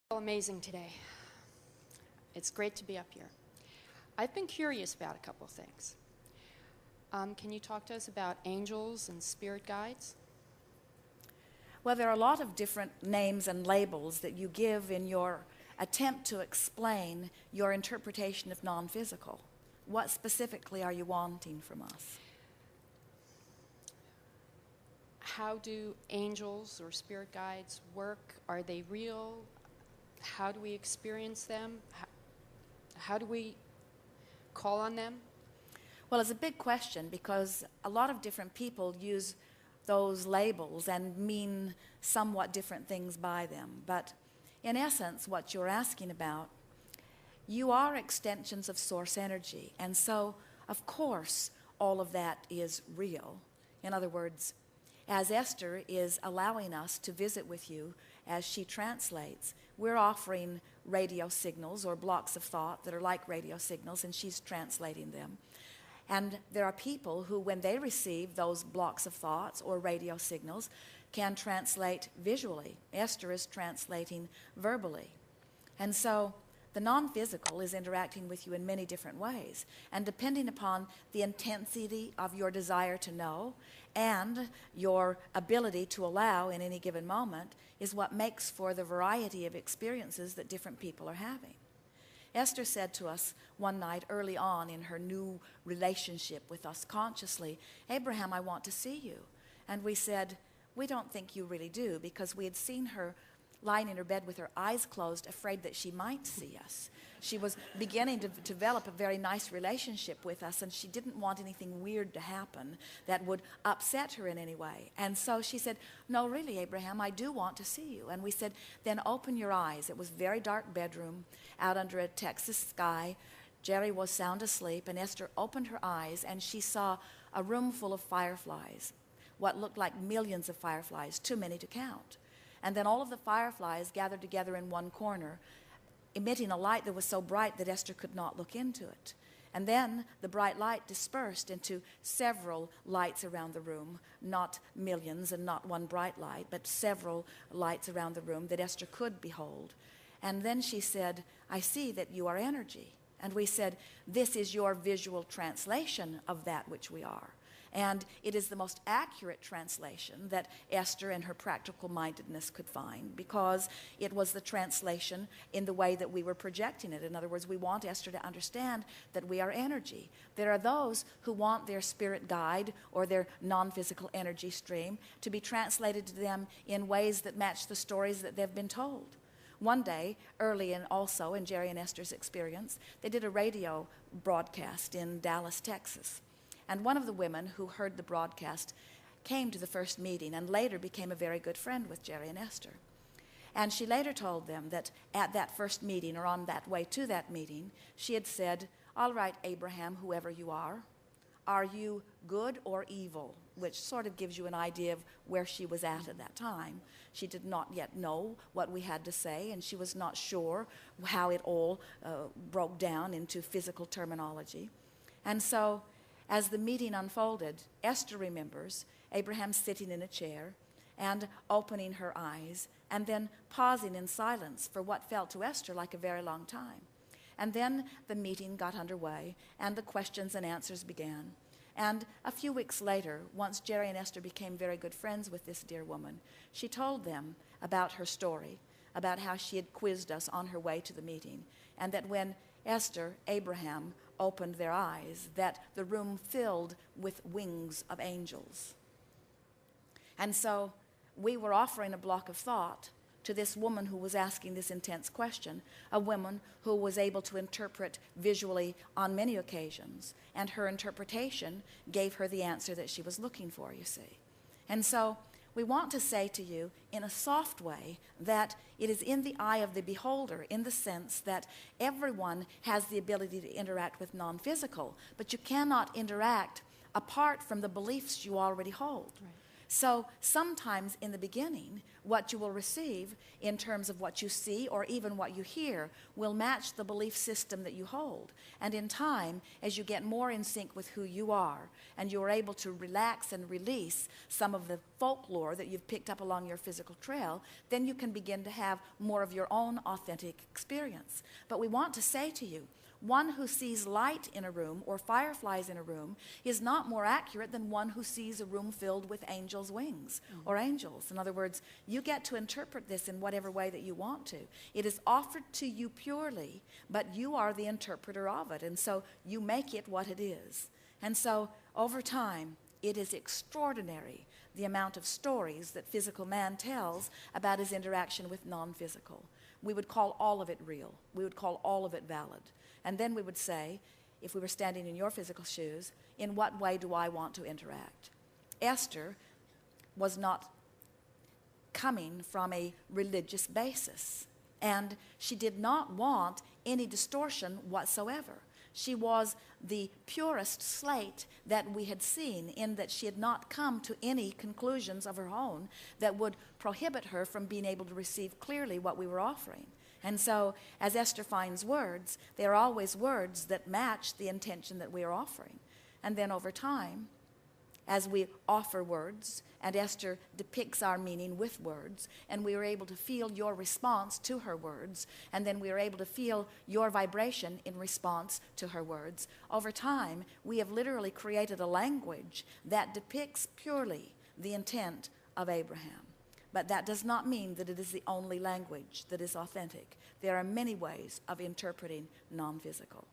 Amazing today. It's great to be up here. I've been curious about a couple of things. Can you talk to us about angels and spirit guides? Well, there are a lot of different names and labels that you give in your attempt to explain your interpretation of non-physical. What specifically are you wanting from us? How do angels or spirit guides work? Are they real? How do we experience them? How do we call on them? Well, it's a big question because a lot of different people use those labels and mean somewhat different things by them. But in essence, what you're asking about, you are extensions of source energy. And so, of course, all of that is real. In other words, as Esther is allowing us to visit with you as she translates, we're offering radio signals or blocks of thought that are like radio signals, and she's translating them. And there are people who, when they receive those blocks of thoughts or radio signals, can translate visually. Esther is translating verbally. And so the non-physical is interacting with you in many different ways. And depending upon the intensity of your desire to know and your ability to allow in any given moment is what makes for the variety of experiences that different people are having. Esther said to us one night early on in her new relationship with us consciously, "Abraham, I want to see you." And we said, "We don't think you really do," because we had seen her lying in her bed with her eyes closed, afraid that she might see us. She was beginning to develop a very nice relationship with us, and she didn't want anything weird to happen that would upset her in any way. And so she said, "No, really, Abraham, I do want to see you." And we said, "Then open your eyes." It was a very dark bedroom out under a Texas sky. Jerry was sound asleep, and Esther opened her eyes, and she saw a room full of fireflies, what looked like millions of fireflies, too many to count. And then all of the fireflies gathered together in one corner, emitting a light that was so bright that Esther could not look into it. And then the bright light dispersed into several lights around the room, not millions and not one bright light, but several lights around the room that Esther could behold. And then she said, "I see that you are energy." And we said, "This is your visual translation of that which we are." And it is the most accurate translation that Esther and her practical mindedness could find, because it was the translation in the way that we were projecting it. In other words, we want Esther to understand that we are energy. There are those who want their spirit guide or their non-physical energy stream to be translated to them in ways that match the stories that they've been told. One day, early also in Jerry and Esther's experience, they did a radio broadcast in Dallas, Texas. And one of the women who heard the broadcast came to the first meeting and later became a very good friend with Jerry and Esther. And she later told them that at that first meeting, or on that way to that meeting, she had said, "All right, Abraham, whoever you are you good or evil?" Which sort of gives you an idea of where she was at that time. She did not yet know what we had to say, and she was not sure how it all broke down into physical terminology. And so, as the meeting unfolded, Esther remembers Abraham sitting in a chair and opening her eyes and then pausing in silence for what felt to Esther like a very long time. And then the meeting got underway and the questions and answers began. And a few weeks later, once Jerry and Esther became very good friends with this dear woman, she told them about her story, about how she had quizzed us on her way to the meeting, and that when Esther, Abraham, opened their eyes, that the room filled with wings of angels. And so we were offering a block of thought to this woman who was asking this intense question, a woman who was able to interpret visually on many occasions, and her interpretation gave her the answer that she was looking for, you see. And so we want to say to you in a soft way that it is in the eye of the beholder, in the sense that everyone has the ability to interact with non-physical, but you cannot interact apart from the beliefs you already hold. Right. So sometimes in the beginning, what you will receive in terms of what you see or even what you hear will match the belief system that you hold. And in time, as you get more in sync with who you are, and you're able to relax and release some of the folklore that you've picked up along your physical trail, then you can begin to have more of your own authentic experience. But we want to say to you, one who sees light in a room or fireflies in a room is not more accurate than one who sees a room filled with angels' wings or angels. In other words, you get to interpret this in whatever way that you want to. It is offered to you purely, but you are the interpreter of it, and so you make it what it is. And so over time, it is extraordinary the amount of stories that physical man tells about his interaction with non-physical. We would call all of it real. We would call all of it valid. And then we would say, if we were standing in your physical shoes, in what way do I want to interact? Esther was not coming from a religious basis, and she did not want any distortion whatsoever. She was the purest slate that we had seen, in that she had not come to any conclusions of her own that would prohibit her from being able to receive clearly what we were offering. And so, as Esther finds words, they are always words that match the intention that we are offering. And then over time, as we offer words, and Esther depicts our meaning with words, and we are able to feel your response to her words, and then we are able to feel your vibration in response to her words. Over time, we have literally created a language that depicts purely the intent of Abraham. But that does not mean that it is the only language that is authentic. There are many ways of interpreting non-physical.